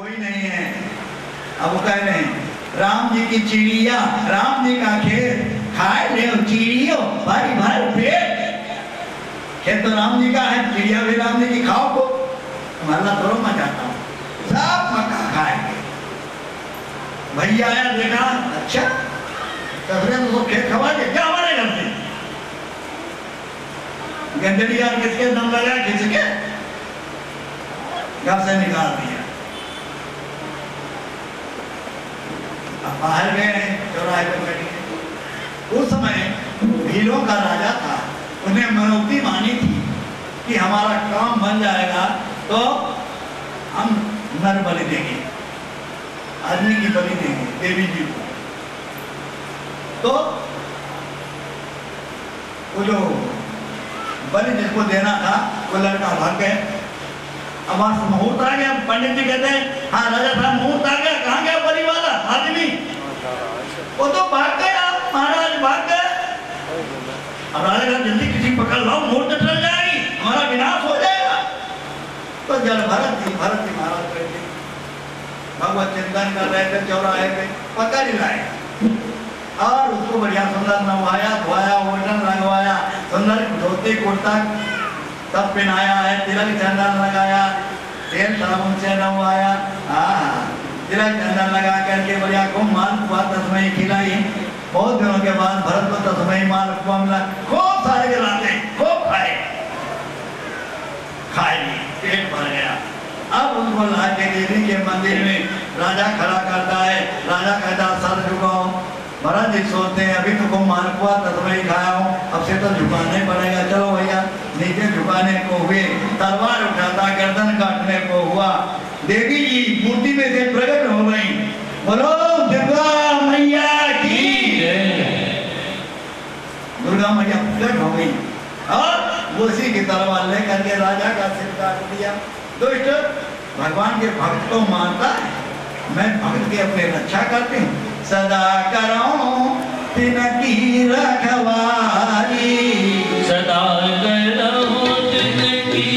कोई नहीं है। अब वो कह रहे हैं राम जी की चिड़िया, राम जी का खेत, खाए ले चिड़ियो भारी भर पेट। खेत तो राम जी का है, चिड़िया भी राम जी की, खाओ को हमारा थोड़ा मैं चाहता हूँ, सब मक्का खाएंगे। भैया आया देखा, अच्छा ससुरे तो खेत खवा के क्या हमारे घर से गंदगी यार किसके दम लगा, किसके घर से निकाल दिया। अब बाहर गए चौराहे पर बैठे। उस समय भीलों का राजा था, उन्हें मनौती मानी थी कि हमारा काम बन जाएगा तो हम नर बलि देंगे, आदमी की बलि देंगे देवी जी को। तो वो जो बलि जिसको देना था वो लड़का भाग गया। अब आज मुहूर्त आ गया, पंडित जी कहते हैं हाँ राजा साहब मुहूर्त आ गया, कहाँ गया बलि वाला आदमी? वो तो भाग गया, महाराज भाग गए। अब राजा का जल्दी किसी पकड़ लो, मुहूर्त चल जाएगी, हमारा विनाश हो जाएगा। तो जल भरत जी महाराज बैठे भगवत चिंतन कर रहे थे चौराहे पे, पकड़ ही लाए और उसको बढ़िया सुंदर नवाया धोया, ओढ़न लगवाया, सुंदर धोती कुर्ता सब पहनाया है, तिलक चंदन लगाया, तेल साबुन से नवाया, तिलक चंदन लगा करके बढ़िया को मालपुआ तस्मई खिलाई। बहुत दिनों के बाद भरत को तस्मई मालपुआ मिला, खूब सारे खिलाते, खूब खाए, पेट भर गया। अब उनको ला के देवी के मंदिर में राजा खड़ा करता है। राजा कहता सर झुकाओ। भरत जी सोचते हैं अभी तुमको मालपुआ तस्मई खाया हूँ, अब से तो झुकाने पड़ेगा, चलो भैया नीचे झुकाने को हुए, तलवार उठाता गर्दन काटने को हुआ। देवी जी मूर्ति में से प्रकट हो गई, बोलो दुर्गा मैया की, दुर्गा मैया प्रकट हो गई और उसी की तलवार लेकर के राजा का सिर काट दिया। दुष्ट भगवान के भक्त को मारता है, मैं भक्त की अपनी रक्षा करती हूँ, सदा करो तिनकी रखवारी, सदा करो तिनकी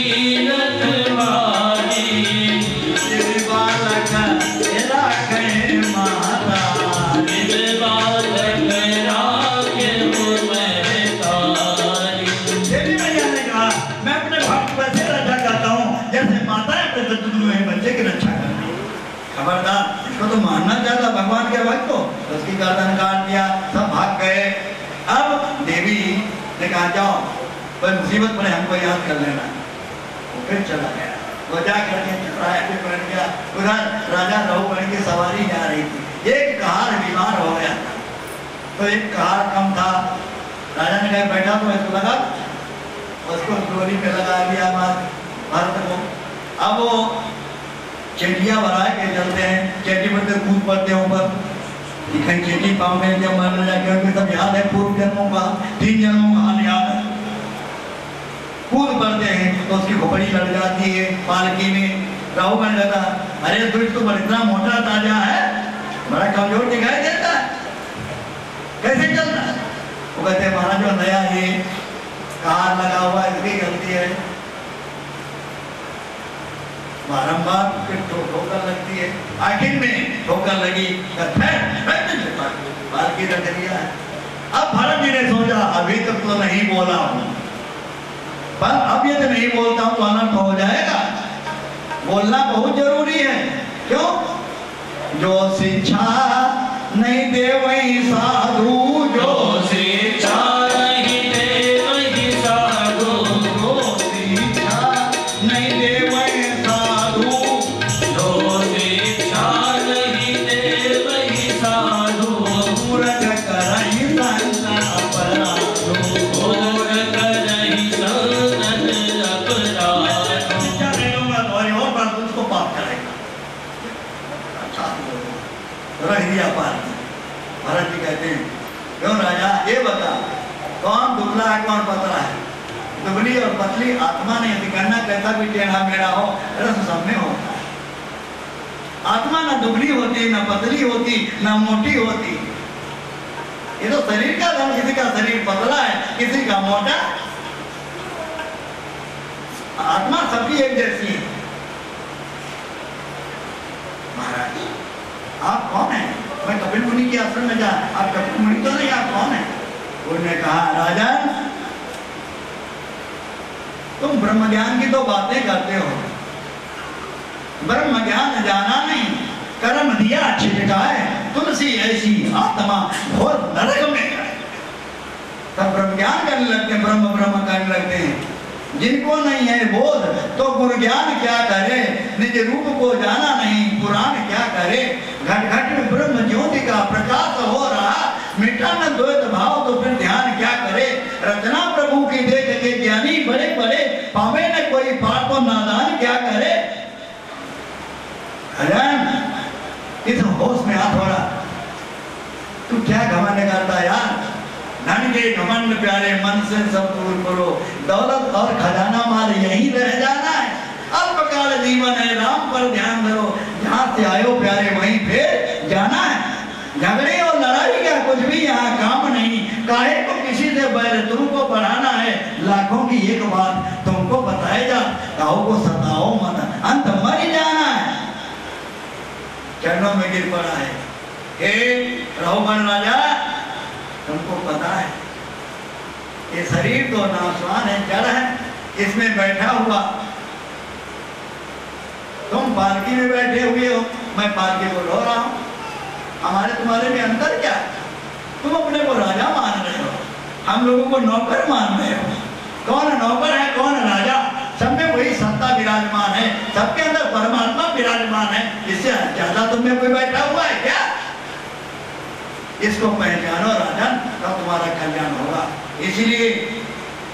रखवारी, बालक राखे माता, बालक राखे महतारी। देवी मैया ने कहा मैं अपने भक्त वैसे रक्षा करता हूँ जैसे माता अपने बच्चे की रक्षा करती है। खबरदार, इसको तो मानना चाहता भगवान के भक्त को, उसकी गर्दन काट दिया, सब भाग गए। अब देवी ने कहा जाओ कोई मुसीबत पड़े हमको याद कर लेना। वो फिर चला गया, वो जा करके चौराहे पे बैठ गया। उधर राजा रघुगण की सवारी जा रही थी, एक कहार बीमार हो गया था, तो एक कहार कम था। राजा ने कहा बैठा तो इसको लगा, उसको डोरी पे लगा दिया भरत को। अब वो चेटियां बनाए के चलते हैं, चेटी पर से कूद पड़ते ऊपर, कहीं चेटी पाँव में जब मरने जाके सब याद है पूर्व जन्मों का, 3 जन्मों का हाल याद है। कूद पड़ते हैं तो उसकी खोपड़ी लड़ जाती है पालकी में। रघुगण कहता अरे दुष्ट तो इतना मोटा ताजा है, बड़ा कमजोर दिखाई देता है, कैसे चलता है? वो कहते महाराज जो नया ये कहार लगा हुआ इसकी गलती है, बारंबार ठोकर लगती है, आखिर में ठोकर लगी पालकी रख दिया। अब भरत जी ने सोचा अभी तक तो नहीं बोला हूं, पर अब ये तो नहीं बोलता हूं तो अनर्थ हो जाएगा, बोलना बहुत जरूरी है। क्यों? जो शिक्षा नहीं दे वही साधु, जो शिक्षा नहीं दे वही साधु, जो शिक्षा नहीं दे वही साधु, जो शिक्षा नहीं दे वही साधु, मूर्ख करहि संतन अपराधु, मूर्ख करहि संतन अपराधु। शिक्षा नहीं दूंगा तो और बात उसको पाप करेगा। रह दिया पार। भरत जी कहते हैं क्यों राजा ये बता कौन दुबला है कौन पतला है? दुबली और पतली आत्मा नहीं होती, कहना कैसा भी टेढ़ा मेढ़ा हो रस सब में होता है। आत्मा ना दुबली होती ना पतली होती ना मोटी होती, ये तो शरीर का धर्म, किसी का शरीर पतला है किसी का मोटा। आत्मा सबकी एक जैसी है। आप कौन है? मैं कपिल मुनि के आश्रम में जा, आप कपिल मुनि तो नहीं, आप कौन है? उन्होंने कहा राजन, तुम ब्रह्म ज्ञान की तो बातें करते हो, ब्रह्म ज्ञान जाना नहीं, कर्म दिया छिटकाए, तुलसी ऐसी आत्मा घोर नरक में है। तब ब्रह्म ज्ञान करने लगते हैं, ब्रह्म ब्रह्म करने लगते हैं। जिनको नहीं है बोध तो गुरु ज्ञान क्या करे, निज रूप को जाना नहीं पुराण क्या करे। घट घट में ब्रह्म ज्योति का प्रकाश हो रहा, मिटा न द्वैत भाव तो फिर ध्यान क्या करे। रचना प्रभु की देख के ज्ञानी बड़े बड़े, पावे न कोई पार तो नादान क्या करे। इस होश में आ थोड़ा, तू क्या घमंड करता यार। धन के घमंड प्यारे मन से सब दूर करो, दौलत और खजाना माल यहीं रह जाना है। अल्पकाल जीवन है, राम पर ध्यान धरो, जहाँ से आयो प्यारे वहीं फिर जाना है। झगड़े और लड़ाई का कुछ भी यहाँ काम नहीं, काहे को किसी से बैर तुमको बढ़ाना है। लाखों की एक बात तुमको बताए जा, काहो को सताओ मत, अंत मर ही जाना है। चरणों में गिर पड़ा है, हे रघुवन राजा, तुमको पता है ये शरीर तो नाशवान है, जड़ है, इसमें बैठा हुआ तुम पालकी में बैठे हुए हो, मैं पालकी को ढो रहा हूं। हमारे तुम्हारे में अंतर क्या? तुम अपने को राजा मान रहे हो, हम लोगों को नौकर मान रहे हो। कौन नौकर है, कौन राजा? सब में वही सत्ता विराजमान है, सबके अंदर परमात्मा विराजमान है। इससे ज्यादा तुम में कोई बैठा हुआ है क्या? इसको पहचानो राजन, तब तुम्हारा कल्याण होगा। इसलिए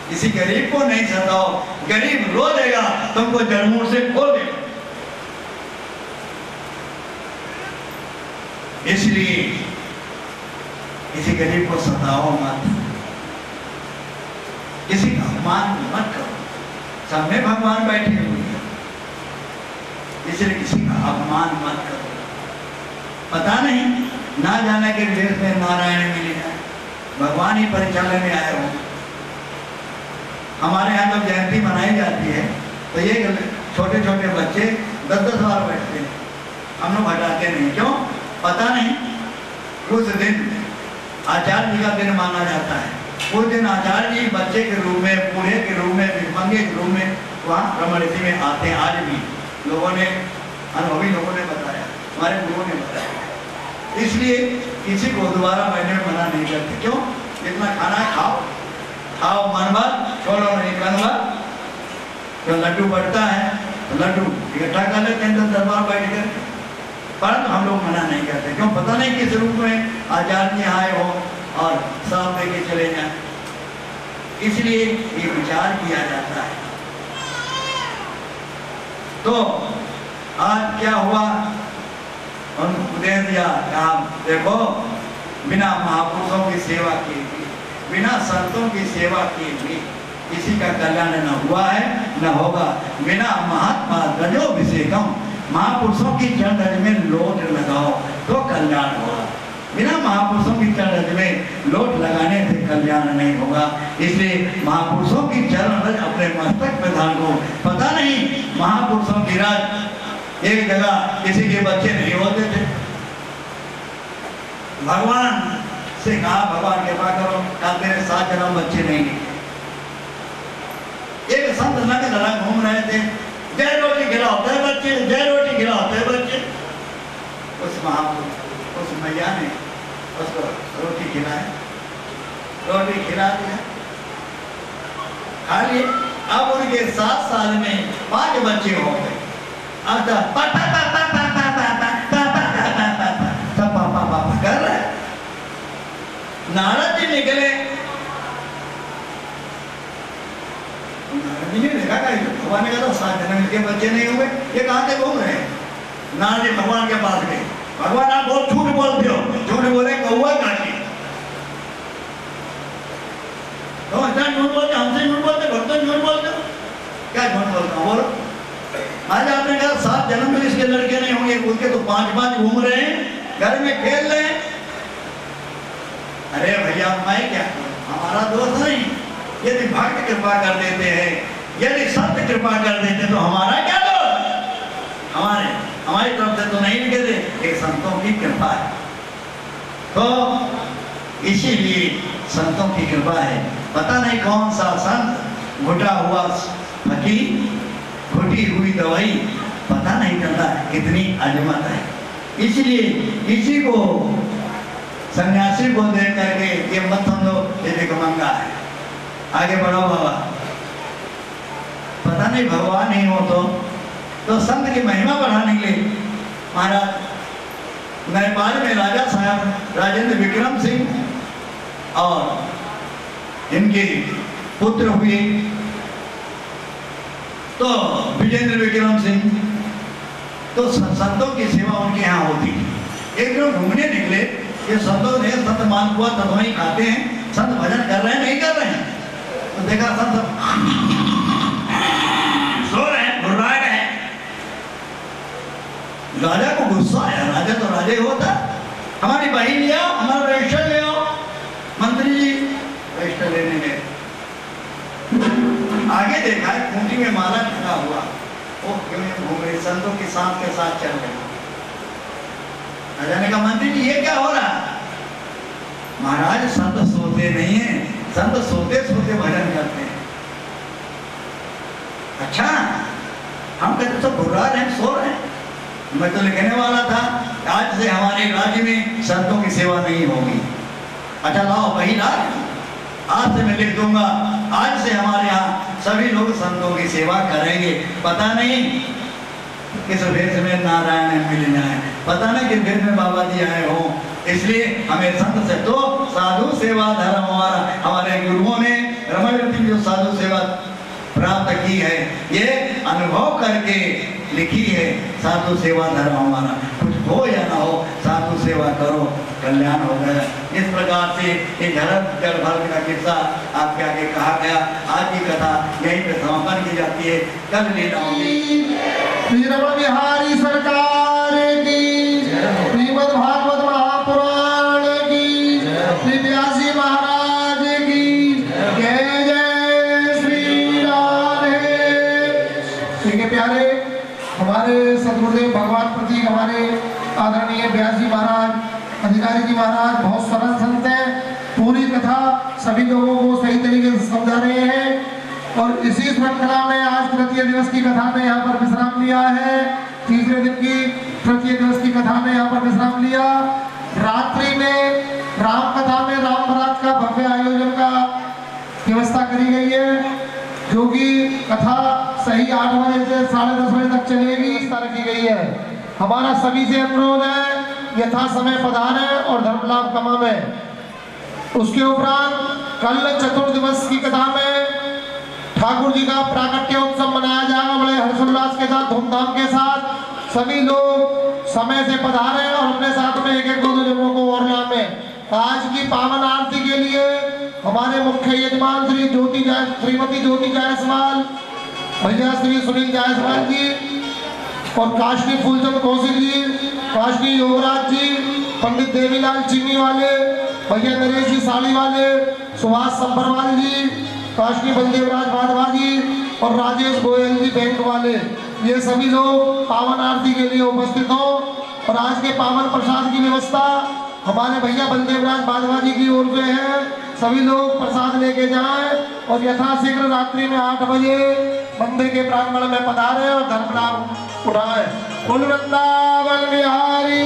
किसी गरीब को नहीं सताओ, गरीब रो देगा तुमको जड़मूल से खोल देगा। इसलिए किसी गरीब को सताओ मत, किसी का अपमान मत करो। सब में भगवान बैठे हुए हैं, इसलिए किसी का अपमान मत करो। पता नहीं ना जाने के देश में नारायण मिले हैं, भगवान ही परिचालन में आए हो। हमारे यहाँ जब जयंती मनाई जाती है तो ये छोटे छोटे बच्चे 10-10 बार बैठते हैं, हम लोग हटाते नहीं। क्यों? पता नहीं उस दिन आचार्य जी का दिन माना जाता है। उस दिन आचार्य जी बच्चे के रूप में, बूढ़े के रूप में, भिखमंगे के रूप में वहाँ ब्रह्मऋषि में आते हैं। आज भी लोगों ने, अनुभवी लोगों ने बताया, हमारे गुरुओं ने बताया। इसलिए किसी को दोबारा बैठने में मना नहीं करते। क्यों? जितना खाना है खाओ, खाओ मन भर, छोड़ो नहीं मन भर। जो लड्डू बढ़ता है तो लड्डू इकट्ठा कर लेते हैं 10 बार बैठ कर, परंतु हम लोग मना नहीं करते। क्यों? पता नहीं किस रूप में आचार्य जी आए हो और साफ दे के चले जाए, इसलिए ये विचार किया जाता है। तो आज क्या हुआ, उपदेश दिया, कहा देखो बिना महापुरुषों की सेवा किए हुए, बिना संतों की सेवा किए हुए किसी का कल्याण न हुआ है न होगा। बिना महात्मा रजोभिषेकम, महापुरुषों की चरण रज में लोट लगाओ तो कल्याण होगा। बिना महापुरुषों की चरण रज में लोट लगाने से कल्याण नहीं होगा। इसलिए महापुरुषों की चरण रज अपने मस्तक पे धारण को। पता नहीं महापुरुषों की राज एक जगह किसी के बच्चे नहीं होते थे, भगवान से कहा भगवान कृपा करो, कहा तेरे 7 जन्म बच्चे नहीं निकले। एक संत नग नरक घूम रहे थे, जय रोटी खिलाते बच्चे, जय रोटी खिलाते बच्चे। उस महापुरुष, उस मैया ने उसको रोटी खिलाए, रोटी खिला दिया, खा लिए। अब उनके 7 साल में 5 बच्चे हो गए। पापा कर रहे। नारद जी निकले, नारद जी ने देखा भगवान ने कहा तो 7 जन्म के बच्चे नहीं हुए, ये कहाँ से घूम रहे हैं। नारद जी भगवान के पास गए, भगवान आप बहुत झूठ बोलते हो। झूठ बोले कौआ काटी, तो इतना झूठ बोलते, हमसे झूठ बोलते, भक्तों झूठ बोलते। क्या झूठ बोलता हूँ बोलो। आज आपने कहा 7 जन्म में इसके लड़के नहीं होंगे, उसके तो 5-5 घूम रहे हैं, घर में खेल रहे हैं। अरे भैया मैं क्या करूं, हमारा दोष नहीं। यदि भक्त कृपा कर देते हैं, यदि संत कृपा कर देते तो हमारा क्या दोष। हमारी तरफ से तो नहीं लिखे थे, संतों की कृपा है। तो इसीलिए संतों की कृपा है। पता नहीं कौन सा संत घुटा हुआ फकीर घुटी हुई दवाई पता नहीं चलता कितनी अजमत है। इसलिए इसी को सन्यासी को देख करके ये मत समझो ये भिखमंगा है, आगे बढ़ो बाबा। पता नहीं भगवान ही हो तो संत की महिमा बढ़ाने के लिए महाराज नेपाल में राजा साहब राजेंद्र विक्रम सिंह और इनके पुत्र हुए तो विजेंद्र विक्रम सिंह, तो संतों की सेवा उनके यहाँ होती। एक दिन घूमने निकले, ये संतों ने संत मालपुआ तदवाई खाते हैं, संत भजन कर रहे हैं नहीं कर रहे हैं, तो देखा संत सो रहे हैं, घुर्रा रहे हैं। राजा को गुस्सा आया, राजा तो राजा ही होता, हमारी बहन ले आओ, हमारा रजिस्टर ले आओ। मंत्री जी रजिस्टर लेने गए, आगे देखा है खूंटी में माला टंगा हुआ, वो क्यों घूम रहे संतों के साथ चल रहे। राजा ने कहा मंत्री जी ये क्या हो रहा? महाराज संत सोते नहीं है, संत सोते सोते भजन करते हैं। अच्छा, हम कहते सब घुर्रा रहे हैं, सो रहे हैं। मैं तो लिखने वाला था आज से हमारे राज्य में संतों की सेवा नहीं होगी। अच्छा लाओ वही राज, आज से मैं लिख दूंगा, आज से हमारे यहाँ सभी लोग संतों की सेवा करेंगे। पता नहीं किस भेष में नारायण मिल जाए, पता नहीं किस भेष में बाबा जी आए हो। इसलिए हमें संत से तो साधु सेवा धर्म हमारे गुरुओं ने रमणती जो साधु सेवा प्राप्त की है, ये अनुभव करके लिखी है। साधु सेवा धर्म हमारा, कुछ हो या ना हो साधु सेवा करो, कल्याण हो गया। इस प्रकार से ये जल भर का किस्सा आपके आगे कहा गया। आज की कथा यहीं पे समापन की जाती है। कल लीला होगी। श्री रमण बिहारी सरकार की, श्रीमद् भागवत महापुराण की, श्री व्यास जी महाराज की जय जय श्री राधे। ठीक प्यारे, हमारे सदगुरुदेव भगवान प्रतीक हमारे आदरणीय व्यास जी महाराज, अधिकारी जी महाराज बहुत सरल संत हैं। पूरी कथा सभी लोगों को सही तरीके से समझा रहे हैं और इसी श्रृंखला में आज तृतीय दिवस की कथा में यहाँ पर विश्राम लिया है। तीसरे दिन की तृतीय दिवस की कथा में यहाँ पर विश्राम लिया। रात्रि में राम कथा में राम बारात का भव्य आयोजन का व्यवस्था करी गई है, जो कि कथा सही 8 बजे से 10:30 बजे तक चलेगी, व्यवस्था रखी गई है। हमारा सभी से अनुरोध है यथा समय पधारें और धर्म लाभ कमाएं। उसके उपरांत कल चतुर्दिवस की कथा में ठाकुर जी का प्राकट्य उत्सव मनाया जाएगा बड़े हर्षोल्लास के साथ, धूमधाम के साथ। सभी लोग समय से पधारें और अपने साथ में एक एक दो जनों को और लाएं। आज की पावन आरती के लिए हमारे मुख्य यजमान श्रीमती ज्योति जायसवाल, भैया श्री सुनील जायसवाल जी और काशनी फूलचंद कौशिक जी, काशनी योगराज जी, पंडित देवीलाल चीनी वाले, भैया नरेश जी साड़ी वाले, सुभाष संभरवाल जी, काशनी बलदेवराज माधवा जी और राजेश गोयल जी बैंक वाले, ये सभी लोग पावन आरती के लिए उपस्थित हों। और आज के पावन प्रसाद की व्यवस्था हमारे भैया बलदेवराज माधवा जी की ओर से है। सभी लोग प्रसाद लेके जाएं और यथाशीघ्र रात्रि में 8 बजे मंदिर के प्रांगण में पधारें और धर्म लाभ उठाएं। कुल वृंदावन बिहारी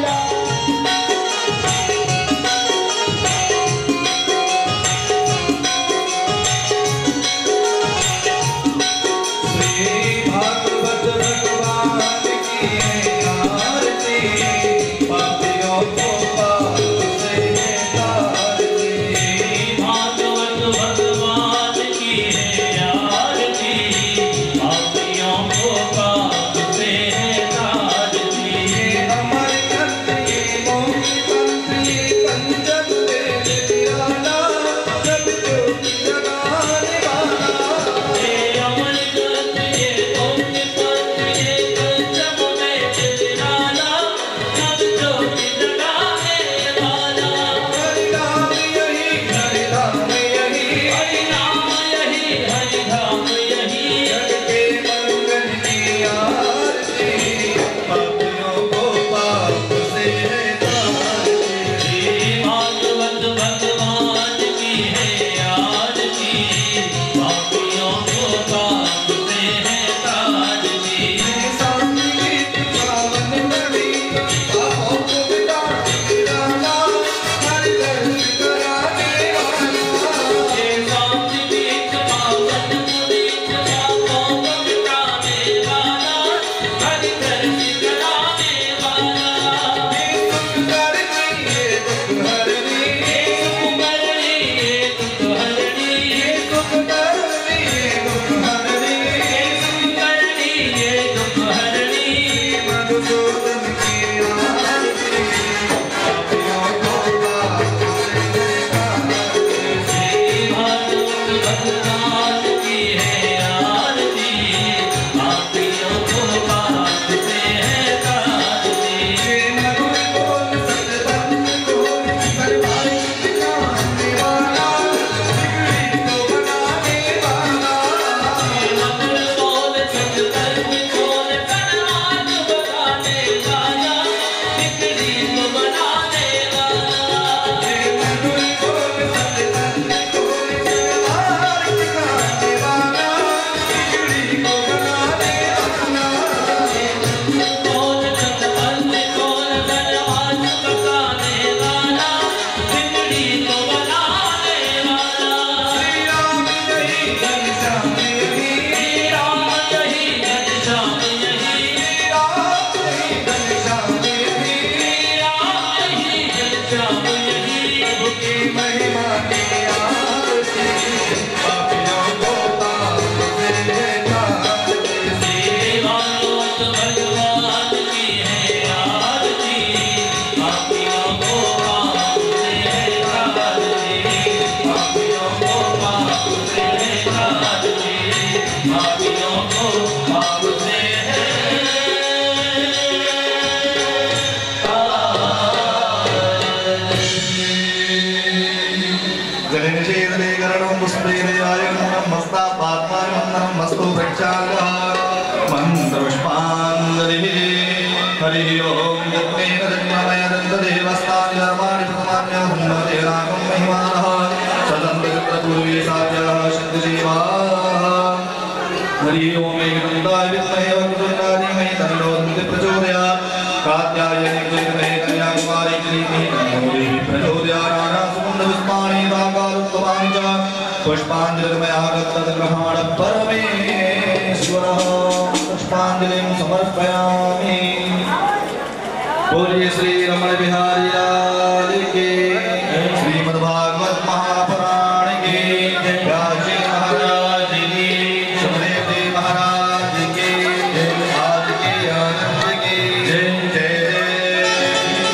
Namaste. प्रचालः मंत्रपुष्पाञ्जलिः हरि ओम यत्नेन जन्ममय दन्तदेवस्तानि धर्माणि प्रमाण्य हनुमते रामं महिमानः सदन्तपूर्वी साध्याः सिद्धजीवाः हरि ओम एकदन्ताय विद्महे वक्रतुण्डाय धीमहि तन्नो दन्ति प्रचोदयात् कात्यायनी विद्महे कन्याकुमारी धीमहि तन्नो देवी प्रचोदयात् नानासुगन्धपुष्पाणि रागारुत्तमानि च पुष्पाञ्जलिर्मयागतद्ग्रहाण परमेश्वरः पुष्पाञ्जलिं समर्पयामि बोलिए श्री रमण बिहारी लाल की श्रीमद्भागवत महापुराण की व्यासजी महाराज की सुखदेव जी महाराज की आज की आनंद की जय जय जय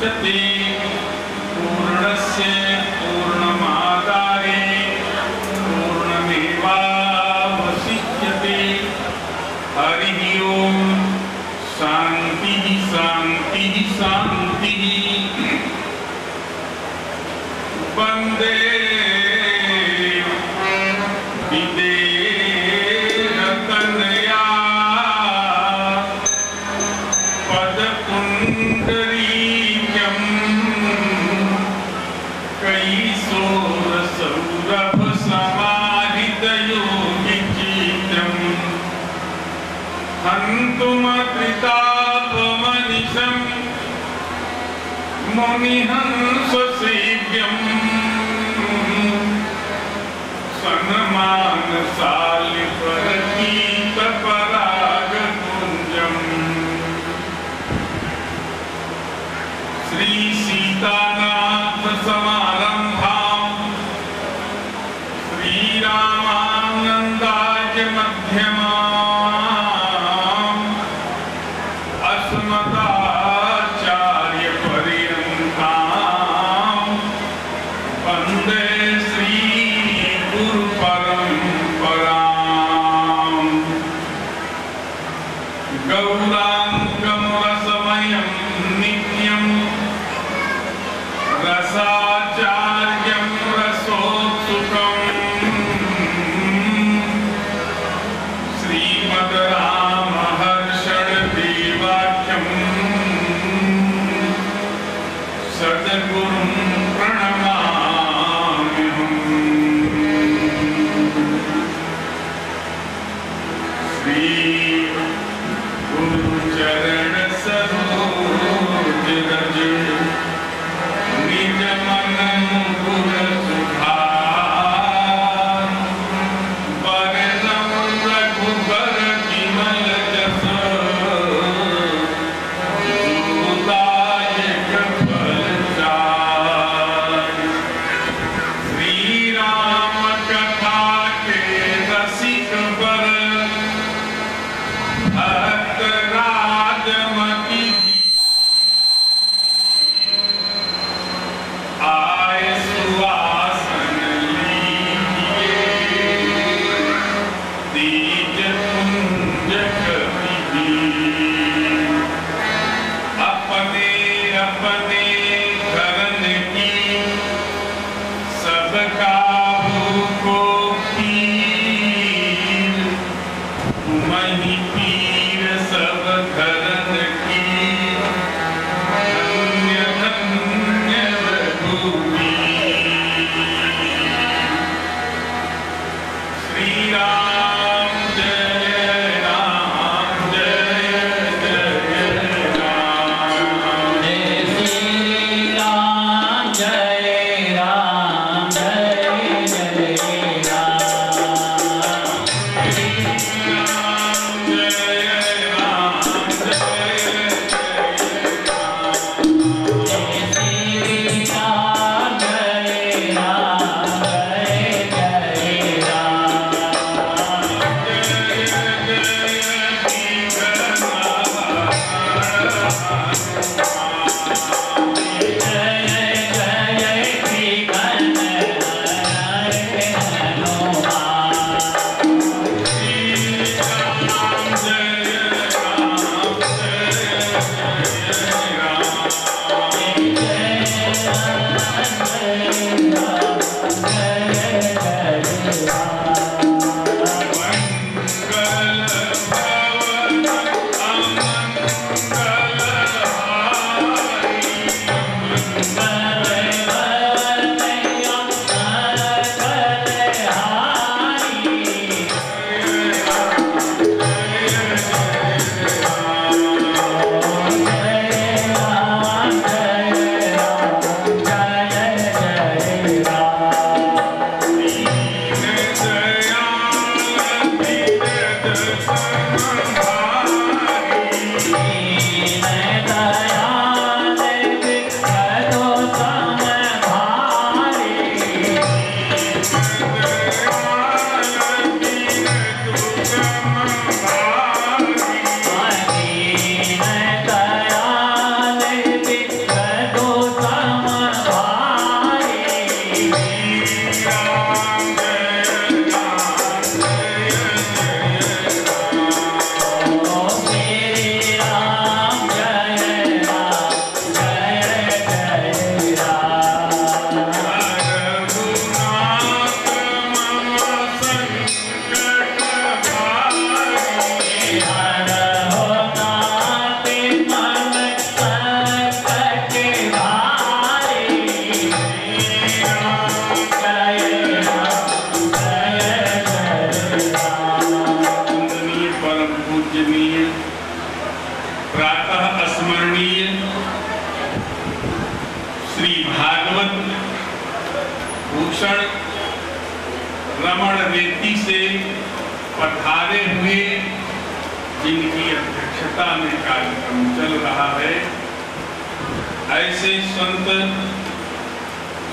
मुच्यते पूर्णस्य पूर्णमादाय पूर्णमेवावशिष्यते। हरि ओम। शांति शांति शांति। वंदे विदेहतनया पदपुंडरीक्यं कैसोरसौरभसमाहितयोगिचित्रम् हन्तुमत्रितापमनिशं मुनिहंससेव्यम् सन्मानशालिपरगीतपरागपुञ्जम् श्री सीतानाथ समारम्भाम् श्रीरामानन्दाय मध्यमाम् अस्मदाचार्यपर्यन्ताम् वन्दे श्रीगुरुपरम्पराम्। गौराङ्गं रसमयं नित्यं रसाचार्यं रसोत्सुकम् श्रीमद् रामहर्षणदेवाख्यं सद्गुरुं प्रणमाम्यहम्। श्री गुरुचरण सरोज रज निज मन मुकुर सुधार वरनम रघुबर विमल जस दायक फलचार। श्री राम कथा के रसिक बर भक्त राजमति आय सुवासन लीजिए तेज पुंज कवि अपने अपने धरन की सबका को पीर मही पीर सब धरन की धन्य धन्य रघुवीर। श्री राम जय राम जय जय राम। श्री राम जय राम जय जय राम। भूषण रमण रेती से पधारे हुए, जिनकी अध्यक्षता में कार्यक्रम चल रहा है, ऐसे संत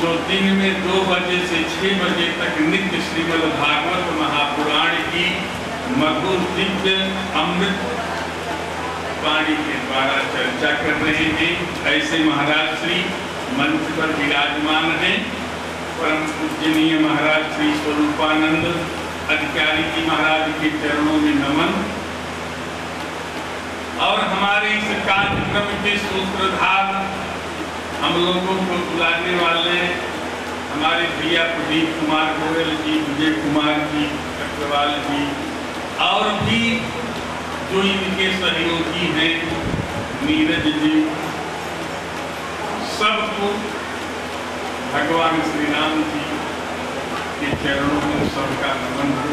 जो दिन में 2 बजे से 6 बजे तक नित्य श्रीमद् भागवत महापुराण की मधुर दिव्य अमृत वाणी के द्वारा चर्चा कर रहे हैं, ऐसे महाराज श्री मंच पर विराजमान हैं। परम पूजनीय महाराज श्री स्वरूपानंद अधिकारी जी महाराज के चरणों में नमन। और हमारे इस कार्यक्रम के सूत्रधार, हम लोगों को बुलाने वाले हमारे भैया प्रदीप कुमार गोयल जी, विजय कुमार जी, चक्रवाल जी, और भी जो इनके सहयोगी हैं, नीरज जी, सबको भगवान श्री राम जी के चरणों में सबका नमन हो।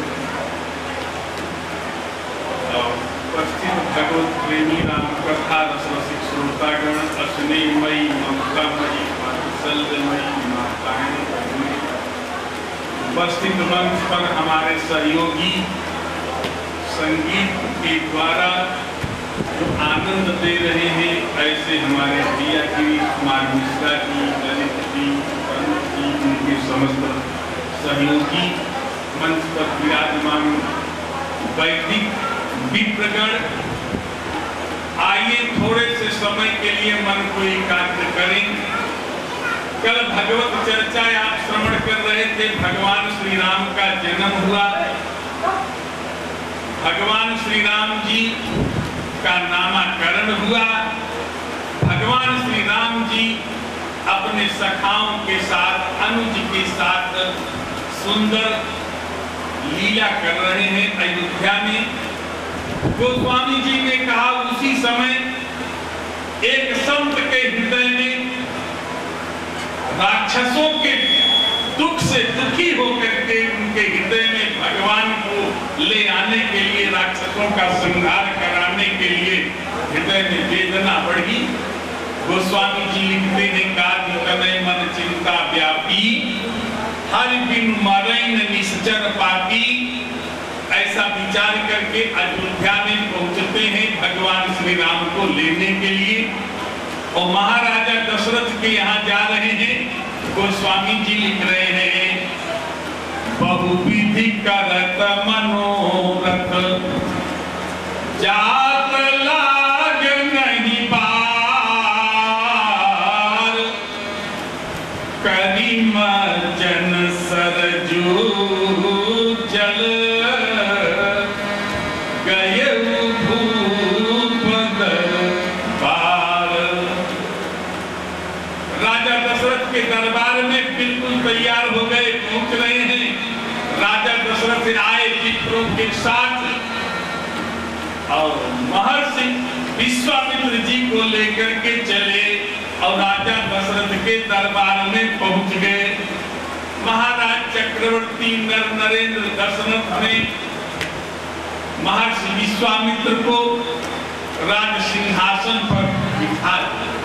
और उपस्थित भगवत प्रेमी राम कथा रसरसिक श्रोतागण, स्नेहमयी ममतामयी वात्सल्यमयी माताएं, उपस्थित मंच पर हमारे सहयोगी संगीत के द्वारा जो आनंद दे रहे हैं, ऐसे हमारे भैया गिरीश कुमार मिश्रा जी, ललित जी, अनुज जी, उनके समस्त सहयोगी, मंच पर विराजमान वैदिक विप्रगण, आइए थोड़े से समय के लिए मन को एकाग्र करें। कल भगवत चर्चा आप श्रवण कर रहे थे, भगवान श्री राम का जन्म हुआ, भगवान श्री राम जी का नामकरण हुआ, भगवान श्री राम जी अपने सखाओं के साथ, अनुज के साथ सुंदर लीला कर रहे हैं अयोध्या में। गोस्वामी जी ने कहा उसी समय एक संत के हृदय में राक्षसों के दुख से दुखी होकर के उनके हृदय में भगवान को ले आने के लिए, राक्षसों का संहार कराने के लिए हृदय में वेदना बढ़ी। गोस्वामी जी लिखते हैं, कार्य तनय मन चिंता व्यापी, हरि बिन मरैन निश्चर पापी। ऐसा विचार करके अयोध्या में पहुंचते हैं भगवान श्री राम को लेने के लिए, और महाराजा दशरथ के यहाँ जा रहे हैं। गोस्वामी जी लिख रहे हैं, बहुविधि करत मनोरथ, जात लाग नहीं पार, करिम जन सरजू जल, गय भूप दरबार। राजा दशरथ के दरबार में बिल्कुल तैयार हो गए, पहुंच रहे हैं। राजा दशरथ आए विप्रों के साथ, और महर्षि विश्वामित्र जी को लेकर के चले और राजा दशरथ के दरबार में पहुंच गए। महाराज चक्रवर्ती नर नरेंद्र दशरथ ने महर्षि विश्वामित्र को राज सिंहासन पर बिठा दिया।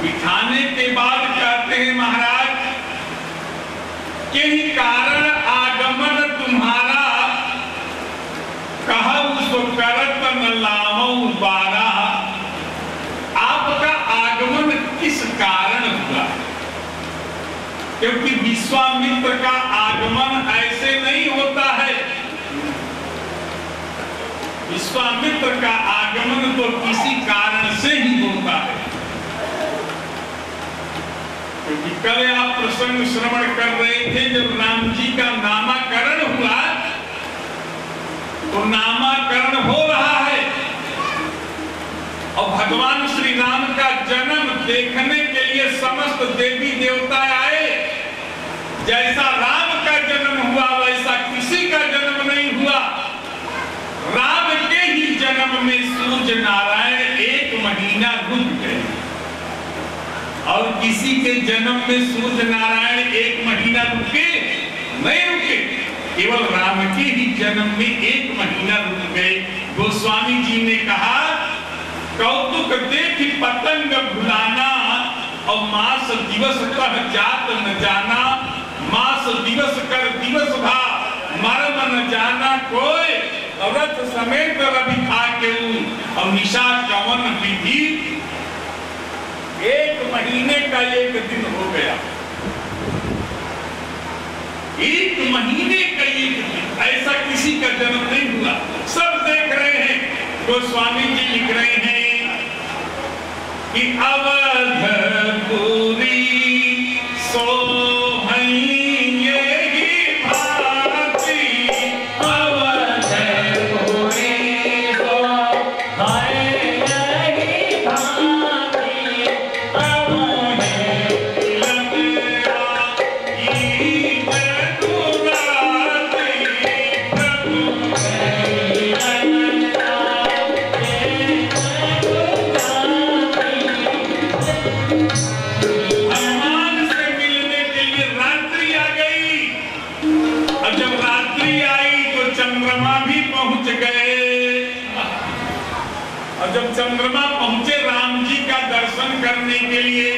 बिठाने के बाद कहते हैं, महाराज यही कारण आगमन तुम्हारा, कहा उसको करत न लामो बारा। आपका आगमन किस कारण हुआ? क्योंकि विश्वामित्र का आगमन ऐसे नहीं होता है। विश्वामित्र का आगमन तो किसी कारण से ही होता है। क्योंकि कल आप प्रसंग श्रवण कर रहे थे, जब राम जी का नामकरण हुआ, तो नामकरण हो रहा है और भगवान श्री राम का जन्म देखने के लिए समस्त देवी देवता आए। जैसा राम का जन्म हुआ वैसा किसी का जन्म नहीं हुआ। राम के ही जन्म में सूर्य नारायण 1 महीना रुक गए, और किसी के जन्म में सूर्य नारायण 1 महीना रुके नहीं रुके, केवल राम के ही जन्म में 1 महीना रुक गए। गोस्वामी जी ने कहा, कौतुक देख पतंग भुलाना, और मास दिवस कह जात न जाना, मास दिवस कर दिवस भा मर्म न जाना कोई, रथ समेत रवि खा के और निशा कवन विधि। एक महीने का एक दिन हो गया, एक महीने का एक दिन, ऐसा किसी का जन्म नहीं हुआ। सब देख रहे हैं, गोस्वामी जी लिख रहे हैं कि अवधपुरी सोहइये ही भांति, अवधपुरी सोहइये ही भांति, अवधे लंगड़ा ई जगुराती प्रभु भगवान से मिलने के लिए रात्रि आ गई। अब जब रात्रि आई तो चंद्रमा भी पहुंच गए, और जब चंद्रमा पहुंचे राम जी का दर्शन करने के लिए,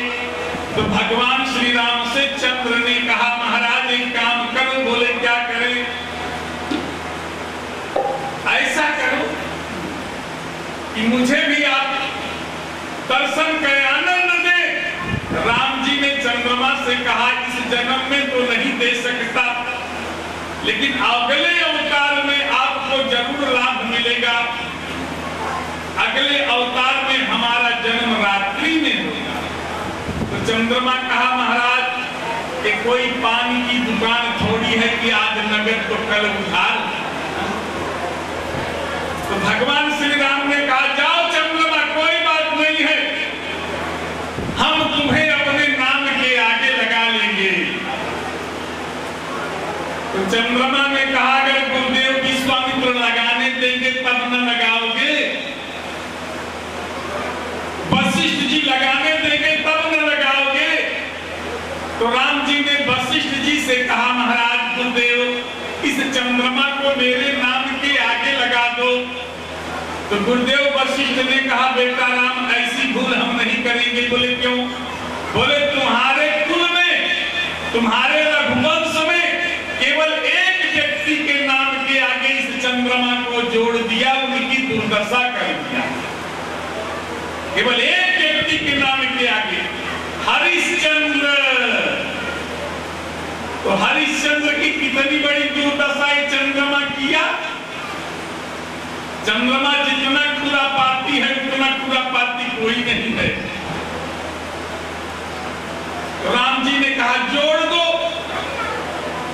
तो भगवान श्री राम से चंद्र ने कहा महाराज एक काम करो। बोले क्या करें? ऐसा करो कि मुझे भी आप दर्शन करें, आनंद दे। राम जी ने चंद्रमा से कहा इस जन्म में तो नहीं दे सकता, लेकिन अगले अवतार में आपको जरूर लाभ मिलेगा। अगले अवतार में हमारा जन्म रात्रि में होगा। तो चंद्रमा कहा महाराज कि कोई पानी की दुकान थोड़ी है कि आज नगद तो कल उधार। तो भगवान श्री राम ने कहा जाओ चंद्रमा, कोई बात नहीं है, हम तुम्हें अपने नाम के आगे लगा लेंगे। तो चंद्रमा ने कहा अगर गुरुदेव विश्वामित्र लगाने देंगे तब न लगाओगे, वशिष्ठ जी लगाने देंगे तब न लगाओगे। तो राम जी ने वशिष्ठ जी से कहा महाराज गुरुदेव इस चंद्रमा को मेरे नाम के आगे लगा दो। तो गुरुदेव वशिष्ठ ने कहा बेटा राम ऐसी भूल हम नहीं करेंगे। बोले क्यों? बोले तुम्हारे कुल में, तुम्हारे रघुवंश में केवल एक व्यक्ति के नाम के आगे इस चंद्रमा को जोड़ दिया, उनकी दुर्दशा कर दिया। केवल एक व्यक्ति के नाम के आगे हरिश्चंद्र। तो हरिश्चंद्र की कितनी बड़ी दुर्दशा ये चंद्रमा किया। चंद्रमा जितना खुरापाती है उतना खुरापाती कोई नहीं है। राम जी ने कहा जोड़ दो।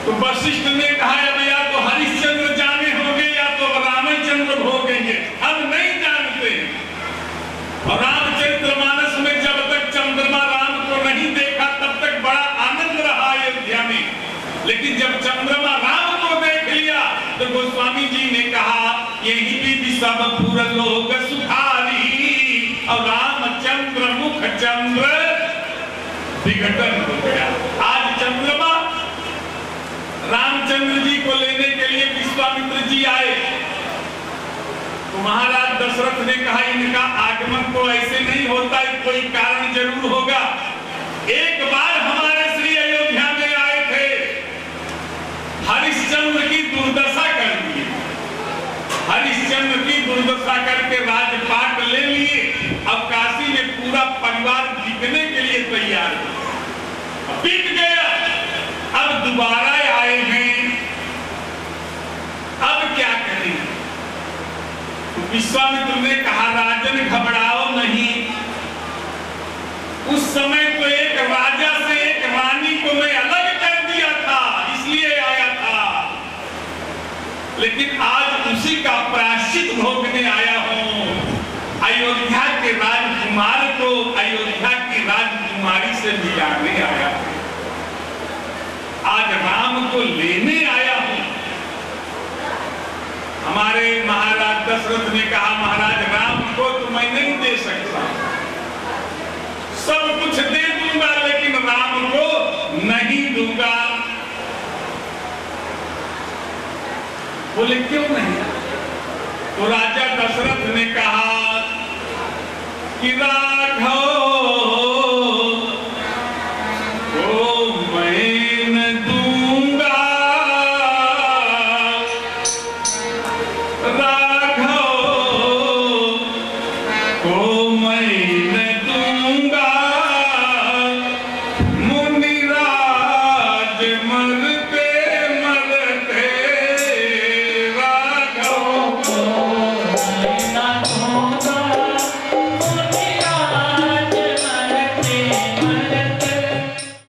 तो वशिष्ठ ने कहा अब या तो हरिश्चंद्र जाने होंगे या तो रामचंद्र भोगेंगे, हम नहीं जानते। और रामचरितमानस में जब तक चंद्रमा राम को नहीं देखा तब तक बड़ा आनंद रहा अयोध्या में, लेकिन जब चंद्रमा राम को देख लिया तो गोस्वामी जी ने कहा यही भी सब पूरा लोग सुधारी, और रामचंद्र मुख चंद्र विघटन हो गया। आज चंद्रमा रामचंद्र जी को लेने के लिए विश्वामित्र जी आए तो महाराज दशरथ ने कहा इनका आगमन तो ऐसे नहीं होता, कोई कारण जरूर होगा। एक बार हमारे श्री अयोध्या में आए थे, हरिश्चंद्र की दुर्दशा कर दी, हरिश्चंद्र की दुर्दशा करके राजपाट ले लिए। अब काशी में पूरा परिवार बिकने के लिए तैयार है, बिक गया। अब दोबारा आए हैं, अब क्या करें? विश्वामित्र ने कहा राजन घबराओ नहीं। उस समय तो एक राजा से एक रानी को मैं अलग कर दिया था, इसलिए आया था, लेकिन आज उसी का प्रायश्चित भोगने आया हूं। अयोध्या के राजकुमार को अयोध्या की राजकुमारी से मिलाने आया हूं, आज राम को लेने आया हूं। हमारे महाराज दशरथ ने कहा महाराज राम को तो मैं नहीं दे सकता, सब कुछ दे दूंगा लेकिन राम को नहीं दूंगा। बोले क्यों नहीं? तो राजा दशरथ ने कहा कि राघव